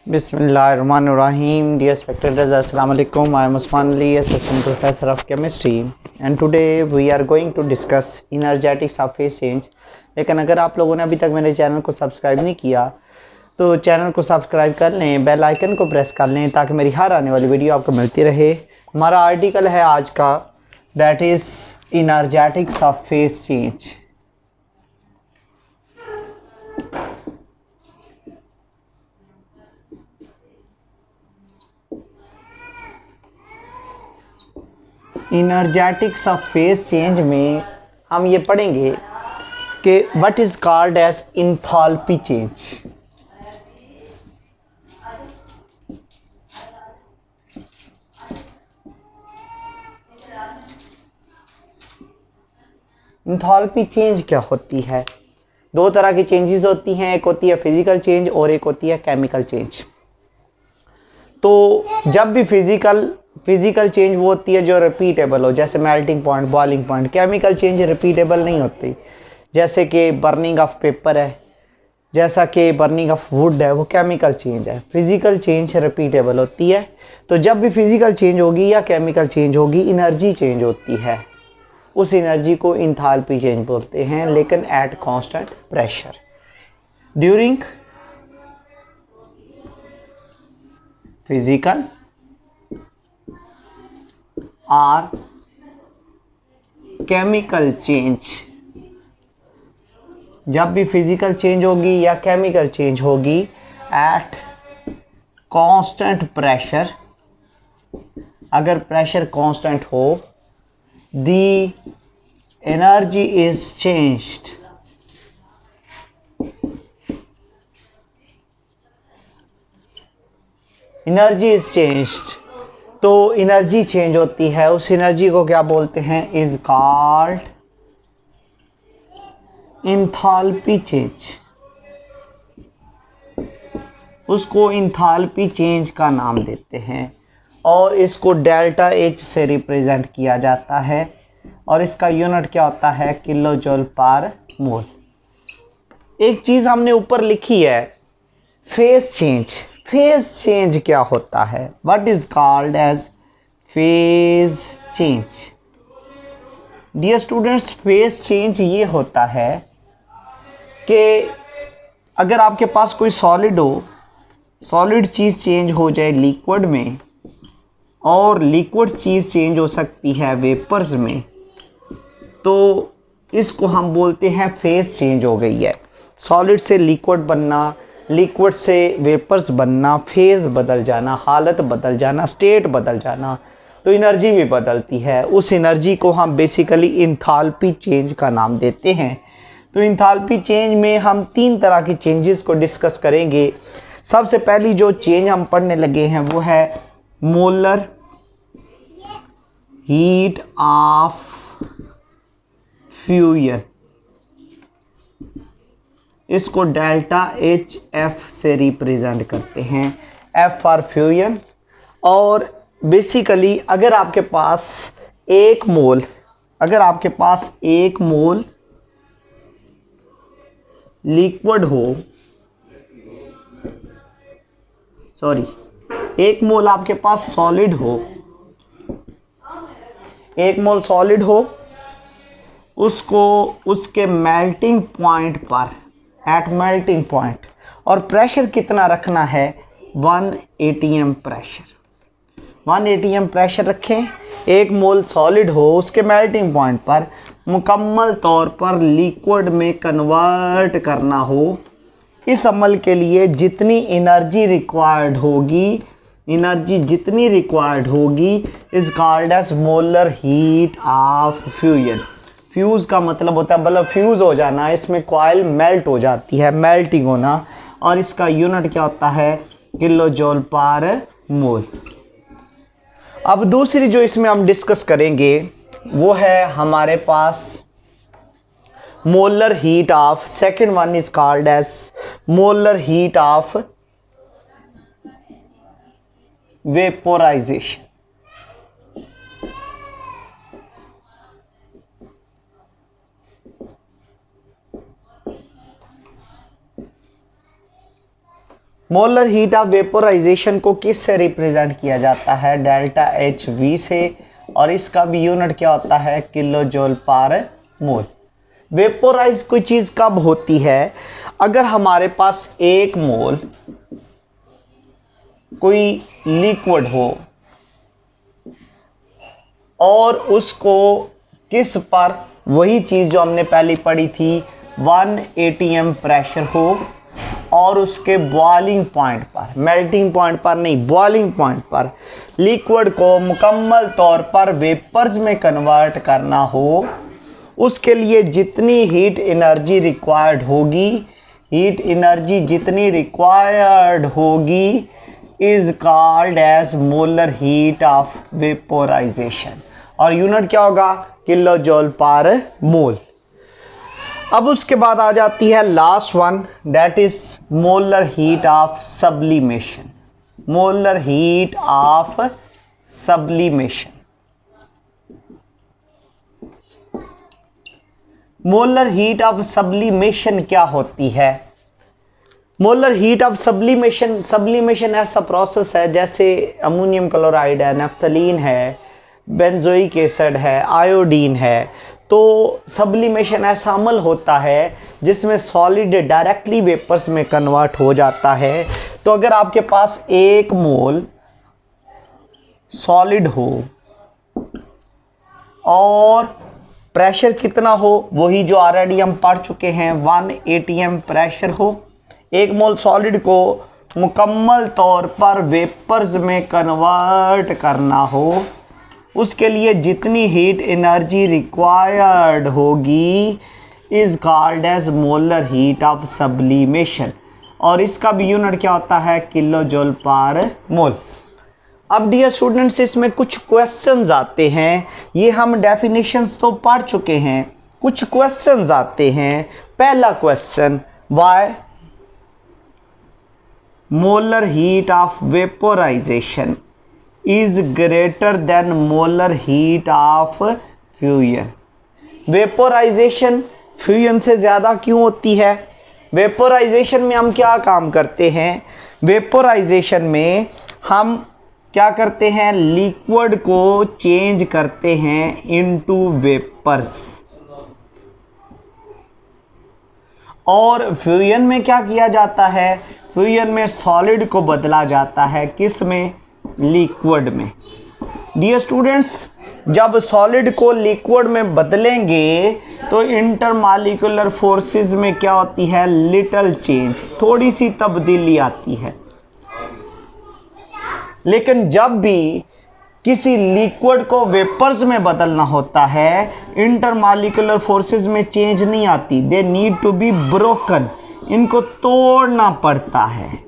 Bismillahirrahmanirrahim. Dear spectators, Assalamu alaikum. I am Usman Ali, Assistant Professor of Chemistry, and today we are going to discuss energetics of phase change. लेकिन अगर आप लोगों ने अभी तक मेरे चैनल को सब्सक्राइब नहीं किया तो चैनल को सब्सक्राइब कर लें, बेल आइकन को प्रेस कर लें ताकि मेरी हर आने वाली वीडियो आपको मिलती रहे। हमारा आर्टिकल है आज का, that is energetics of phase change. Energetics of phase change में हम ये पढ़ेंगे कि what is called as enthalpy change. Enthalpy change क्या होती है? दो तरह की चेंजेस होती हैं, एक होती है फिजिकल चेंज और एक होती है केमिकल चेंज। तो जब भी फिजिकल चेंज वो होती है जो रिपीटेबल हो, जैसे melting point, boiling point. Chemical change repeatable नहीं होती, जैसे कि बर्निंग ऑफ पेपर है, जैसा कि बर्निंग ऑफ वुड है, वो केमिकल चेंज है। फिजिकल चेंज रिपीटेबल होती है। तो जब भी फिजिकल चेंज होगी या केमिकल चेंज होगी, एनर्जी चेंज होती है। उस एनर्जी को इंथैल्पी चेंज बोलते हैं, लेकिन at constant pressure during physical और केमिकल चेंज। जब भी फिजिकल चेंज होगी या केमिकल चेंज होगी एट कांस्टेंट प्रेशर, अगर प्रेशर कांस्टेंट हो, the energy is changed. Energy is changed, तो एनर्जी चेंज होती है। उस एनर्जी को क्या बोलते हैं? Is called enthalpy change. उसको इंथैल्पी चेंज का नाम देते हैं और इसको डेल्टा एच से रिप्रेजेंट किया जाता है और इसका यूनिट क्या होता है? किलो जूल पर मोल। एक चीज हमने ऊपर लिखी है, फेज चेंज। फेज चेंज क्या होता है? What is called as phase change? Dear students, phase change ये होता है कि अगर आपके पास कोई सॉलिड हो, सॉलिड चीज चेंज हो जाए लिक्विड में, और लिक्विड चीज चेंज हो सकती है वेपर्स में, तो इसको हम बोलते हैं फेज चेंज हो गई है। सॉलिड से लिक्विड बनना, लिक्विड से वेपर्स बनना, फेज बदल जाना, हालत बदल जाना, स्टेट बदल जाना, तो एनर्जी भी बदलती है। उस एनर्जी को हम बेसिकली इंथैल्पी चेंज का नाम देते हैं। तो इंथैल्पी चेंज में हम तीन तरह की चेंजेस को डिस्कस करेंगे। सबसे पहली जो चेंज हम पढ़ने लगे हैं वो है मोलर हीट ऑफ फ्यूजन। इसको डेल्टा एच एफ से रिप्रेजेंट करते हैं, एफ फॉर फ्यूजन। और बेसिकली अगर आपके पास एक मोल लिक्विड हो, एक मोल आपके पास सॉलिड हो, एक मोल सॉलिड हो, उसको उसके मेल्टिंग पॉइंट पर, एट मेल्टिंग पॉइंट, और प्रेशर कितना रखना है? 1 atm प्रेशर। 1 atm प्रेशर रखें। एक मोल सॉलिड हो, उसके मेल्टिंग पॉइंट पर मुकम्मल तौर पर लिक्विड में कन्वर्ट करना हो। इस अमल के लिए जितनी एनर्जी रिक्वायर्ड होगी is called as molar heat of fusion. Fuse का मतलब होता है मतलब फ्यूज हो जाना, इसमें कॉइल मेल्ट हो जाती है, मेल्टिंग होना, और इसका यूनिट क्या होता है? किलो जूल पर मोल। अब दूसरी जो इसमें हम डिस्कस करेंगे वो है हमारे पास molar heat of, second one is called as molar heat of vaporisation. Molar heat of vaporisation को किस से रिप्रेजेंट किया जाता है? डेल्टा एच वी से, और इसका भी यूनिट क्या होता है? किलो जूल पर मोल। वेपोराइज कोई चीज कब होती है? अगर हमारे पास एक मोल कोई लिक्विड हो और उसको किस पर, वही चीज जो हमने पहले पढ़ी थी, 1 atm प्रेशर हो और उसके बॉइलिंग पॉइंट पर, मेल्टिंग पॉइंट पर नहीं, बॉइलिंग पॉइंट पर लिक्विड को मुकम्मल तौर पर वेपर्स में कन्वर्ट करना हो, उसके लिए जितनी हीट एनर्जी रिक्वायर्ड होगी, हीट एनर्जी जितनी रिक्वायर्ड होगी is called as molar heat of vaporization, और यूनिट क्या होगा? किलो जूल पर मोल। अब उसके बाद आ जाती है last one, that is molar heat of sublimation. Molar heat of sublimation. Molar heat of sublimation क्या होती है? Molar heat of sublimation, sublimation ऐसा प्रोसेस है जैसे अमोनियम क्लोराइड है, नफ्थलीन है, बेंजोइक एसिड है, आयोडीन है, तो सब्लिमेशन ऐसा अमल होता है जिसमें सॉलिड डायरेक्टली वेपर्स में कन्वर्ट हो जाता है। तो अगर आपके पास एक मोल सॉलिड हो और प्रेशर कितना हो, वही जो ऑलरेडी हम पढ़ चुके हैं, 1 atm प्रेशर हो, एक मोल सॉलिड को मुकम्मल तौर पर वेपर्स में कन्वर्ट करना हो, उसके लिए जितनी हीट एनर्जी रिक्वायर्ड होगी is called as molar heat of sublimation, और इसका भी यूनिट क्या होता है? किलो जूल पर मोल। अब डियर स्टूडेंट्स, इसमें कुछ क्वेश्चंस आते हैं, ये हम डेफिनेशंस तो पढ़ चुके हैं, कुछ क्वेश्चंस आते हैं। पहला question, why molar heat of vaporisation is greater than molar heat of fusion. Vaporisation fusion से ज्यादा क्यों होती है? वेपोराइजेशन में हम क्या काम करते हैं? वेपोराइजेशन में हम क्या करते हैं? लिक्विड को चेंज करते हैं इनटू वेपर्स, और फ्यूजन में क्या किया जाता है? फ्यूजन में सॉलिड को बदला जाता है, किस में? लिक्विड में। डियर स्टूडेंट्स, जब सॉलिड को लिक्विड में बदलेंगे तो इंटरमॉलिक्यूलर फोर्सेस में क्या होती है? लिटिल चेंज, थोड़ी सी तब्दीली आती है। लेकिन जब भी किसी लिक्विड को वेपर्स में बदलना होता है, इंटरमॉलिक्यूलर फोर्सेस में चेंज नहीं आती, they need to be broken, इनको तोड़ना पड़ता है।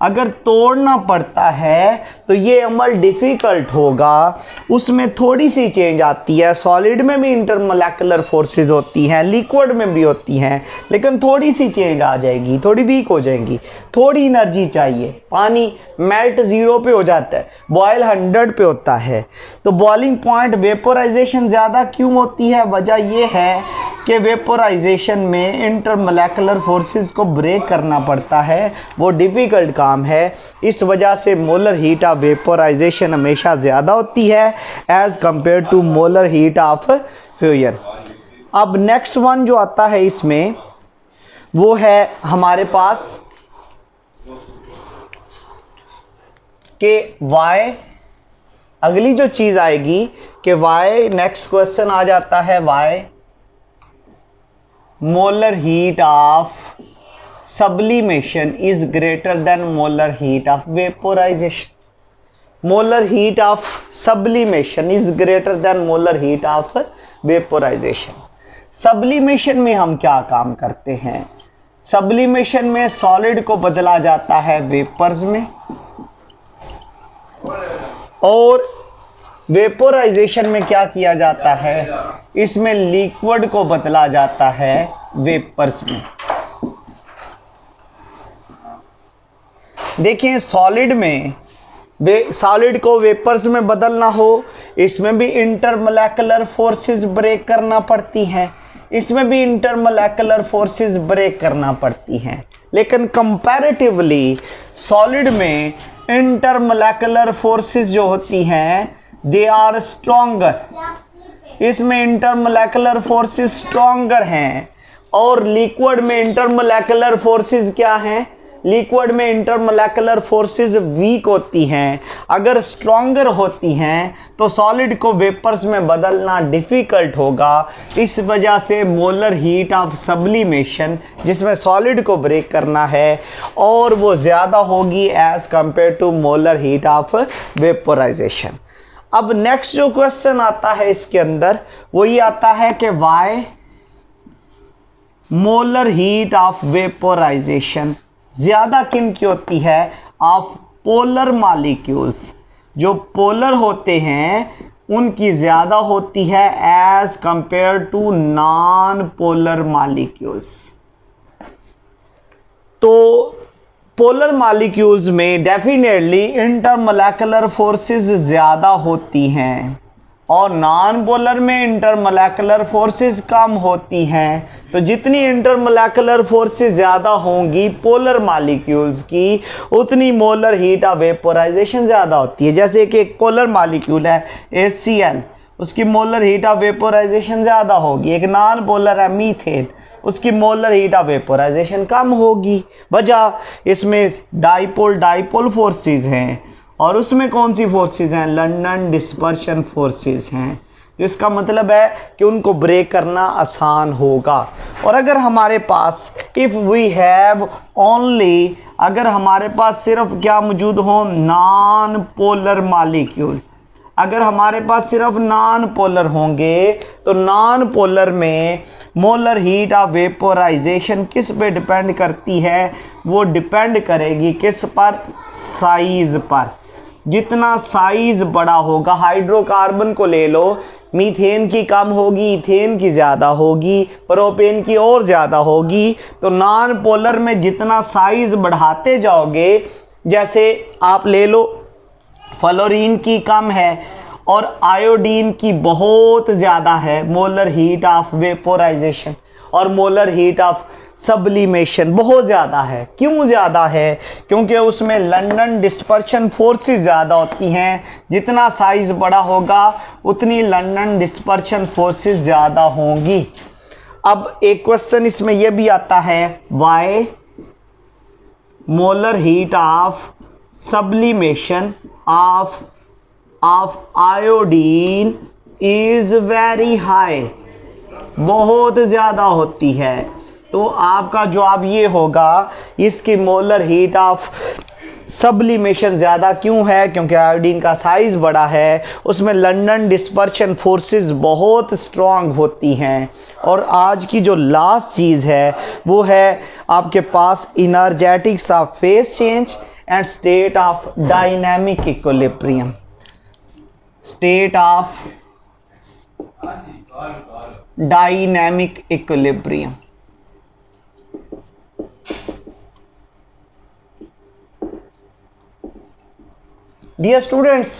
अगर तोड़ना पड़ता है तो ये अमल डिफिकल्ट होगा, उसमें थोड़ी सी चेंज आती है। सॉलिड में भी इंटरमॉलिक्यूलर फोर्सेस होती हैं, लिक्विड में भी होती हैं, लेकिन थोड़ी सी चेंज आ जाएगी, थोड़ी वीक हो जाएंगी, थोड़ी एनर्जी चाहिए। पानी मेल्ट 0 पे हो जाता है, बॉयल 100 पे होता है, तो बॉइलिंग पॉइंट वेपोराइजेशन ज़्यादा क्यों होती है? वजह यह है कि वेपोराइजेशन में इंटरमॉलिक्यूलर फोर्सेस को ब्रेक करना पड़ता है, वो डिफिकल्ट काम है। इस वजह से मोलर हीट ऑफ वेपोराइजेशन हमेशा ज़्यादा होती है as compare to molar heat of fusion. अब नेक्स्ट वन जो आता है इसमें वो है हमारे पास कि वाई, अगली जो चीज आएगी कि वाई, नेक्स्ट क्वेश्चन आ जाता है why molar heat of sublimation is greater than molar heat of vaporisation. Molar heat of sublimation is greater than molar heat of vaporization. Sublimation में हम क्या काम करते हैं? सब्लिमेशन में सॉलिड को बदला जाता है वेपर्स में, और वेपोराइजेशन में क्या किया जाता है? इसमें लिक्विड को बदला जाता है वेपर्स में। देखिए, सॉलिड में सॉलिड को वेपर्स में बदलना हो, इसमें भी इंटरमॉलिक्यूलर फोर्सेस ब्रेक करना पड़ती हैं, इसमें भी इंटरमॉलिक्यूलर फोर्सेस ब्रेक करना पड़ती हैं। लेकिन कंपैरेटिवली सॉलिड में इंटरमोलेकुलर फोर्सेस जो होती हैं दे आर स्ट्रॉन्गर, इसमें इंटरमोलेकुलर फोर्सेस स्ट्रॉन्गर हैं। और लिक्विड में इंटरमोलेकुलर फोर्सेस क्या हैं? लिक्विड में इंटरमोलेकुलर फोर्सेस वीक होती हैं। अगर स्ट्रॉन्गर होती हैं तो सॉलिड को वेपर्स में बदलना डिफिकल्ट होगा। इस वजह से मोलर हीट ऑफ सब्लिमेशन, जिसमें सॉलिड को ब्रेक करना है, और वो ज़्यादा होगी as compare to molar heat of vaporization. अब नेक्स्ट जो क्वेश्चन आता है इसके अंदर वो ये आता है कि why molar heat of vaporization ज्यादा किन की होती है? ऑफ पोलर मॉलिक्यूल्स, जो पोलर होते हैं उनकी ज्यादा होती है as compare to non polar molecules. तो पोलर मॉलिक्यूल्स में डेफिनेटली इंटरमोलेकुलर फोर्सेस ज्यादा होती हैं और नॉन पोलर में इंटरमोलेकुलर फोर्सेस कम होती हैं। तो जितनी इंटरमोलेकुलर फोर्सेस ज्यादा होंगी पोलर मॉलिक्यूल्स की, उतनी मोलर हीट ऑफ वेपोराइजेशन ज्यादा होती है। जैसे कि एक पोलर मॉलिक्यूल है HCl, उसकी मोलर हीट ऑफ वेपोराइजेशन ज्यादा होगी। एक नॉन पोलर है मीथेन, उसकी मोलर हीट ऑफ वेपोराइजेशन कम होगी। वजह इसमें डाइपोल डाइपोल फोर्सेस हैं और उसमें कौन सी फोर्सेस हैं? लंदन डिस्पर्शन फोर्सेस हैं। तो इसका मतलब है कि उनको ब्रेक करना आसान होगा। और अगर हमारे पास इफ वी हैव ओनली, अगर हमारे पास सिर्फ क्या मौजूद हो? Non polar molecule. अगर हमारे पास सिर्फ नॉन पोलर होंगे तो नॉन पोलर में मोलर हीट ऑफ वेपोराइजेशन किस पे डिपेंड करती है? वो डिपेंड करेगी किस पर? साइज पर। जितना साइज बड़ा होगा, हाइड्रोकार्बन को ले लो, मीथेन की कम होगी, इथेन की ज्यादा होगी, प्रोपेन की और ज्यादा होगी। तो नॉन पोलर में जितना साइज बढ़ाते जाओगे, जैसे आप ले लो फ्लोरीन की कम है और आयोडीन की बहुत ज्यादा है मोलर हीट ऑफ वेपोराइजेशन, और मोलर हीट ऑफ सब्लिमेशन बहुत ज्यादा है। क्यों ज्यादा है? क्योंकि उसमें लंदन डिस्पर्शन फोर्सेस ज्यादा होती हैं। जितना साइज बड़ा होगा उतनी लंदन डिस्पर्शन फोर्सेस ज्यादा होंगी। अब एक क्वेश्चन इसमें यह भी आता है, why molar heat of sublimation of iodine is very high, बहुत ज्यादा होती है। तो आपका जवाब ये होगा, इसकी मोलर हीट ऑफ सब्लिमेशन ज्यादा क्यों है? क्योंकि आयोडीन का साइज बड़ा है, उसमें लंदन डिस्पर्शन फोर्सेस बहुत स्ट्रांग होती हैं। और आज की जो लास्ट चीज है वो है आपके पास energetics of phase change and state of dynamic equilibrium. State of dynamic equilibrium. Dear students,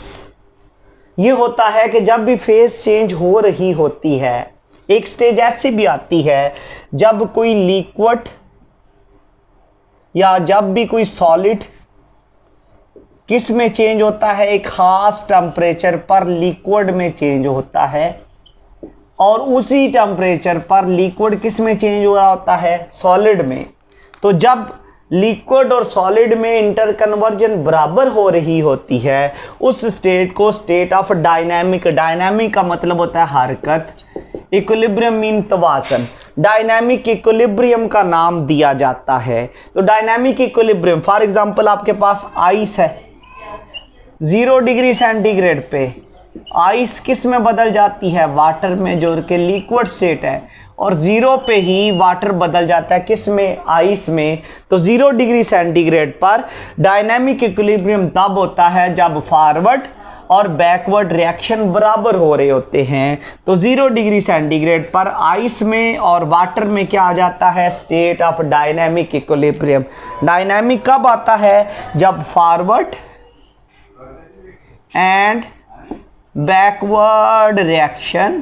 ये होता है कि जब भी फेज चेंज हो रही होती है, एक स्टेज ऐसी भी आती है जब कोई लिक्विड या जब भी कोई सॉलिड किस में चेंज होता है? एक खास टेम्परेचर पर लिक्विड में चेंज होता है, और उसी टेम्परेचर पर लिक्विड किस में चेंज हो रहा होता है? सॉलिड में। तो जब लिक्विड और सॉलिड में इंटरकन्वर्जन बराबर हो रही होती है, उस स्टेट को स्टेट ऑफ डायनामिक, डायनामिक का मतलब होता है हरकत, इक्विलिब्रियम मीन तवाज़ुन, डायनामिक इक्विलिब्रियम का नाम दिया जाता है। तो डायनामिक इक्विलिब्रियम, फॉर एग्जांपल आपके पास आइस है, 0 डिग्री सेंटीग्रेड पे आइस किस में बदल जाती है? वाटर में, जो कि लिक्विड स्टेट है, और 0 पे ही वाटर बदल जाता है किस में? आइस में। तो 0 डिग्री सेंटीग्रेड पर डायनामिक इक्विलिब्रियम तब होता है जब फॉरवर्ड और बैकवर्ड रिएक्शन बराबर हो रहे होते हैं। तो 0 डिग्री सेंटीग्रेड पर आइस में और वाटर में क्या आ जाता है? State of dynamic equilibrium. Dynamic कब आता है? जब forward and backward reaction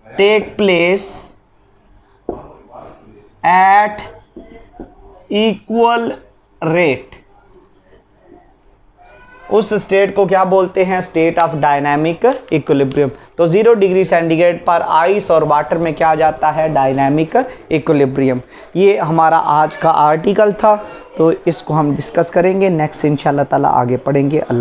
take place at equal rate, उस स्टेट को क्या बोलते हैं? State of dynamic equilibrium. तो 0 डिग्री सेंटीग्रेड पर आइस और वाटर में क्या आ जाता है? Dynamic equilibrium. ये हमारा आज का आर्टिकल था, तो इसको हम डिस्कस करेंगे नेक्स्ट इंशाल्लाह ताला, आगे पढ़ेंगे। अल्लाह।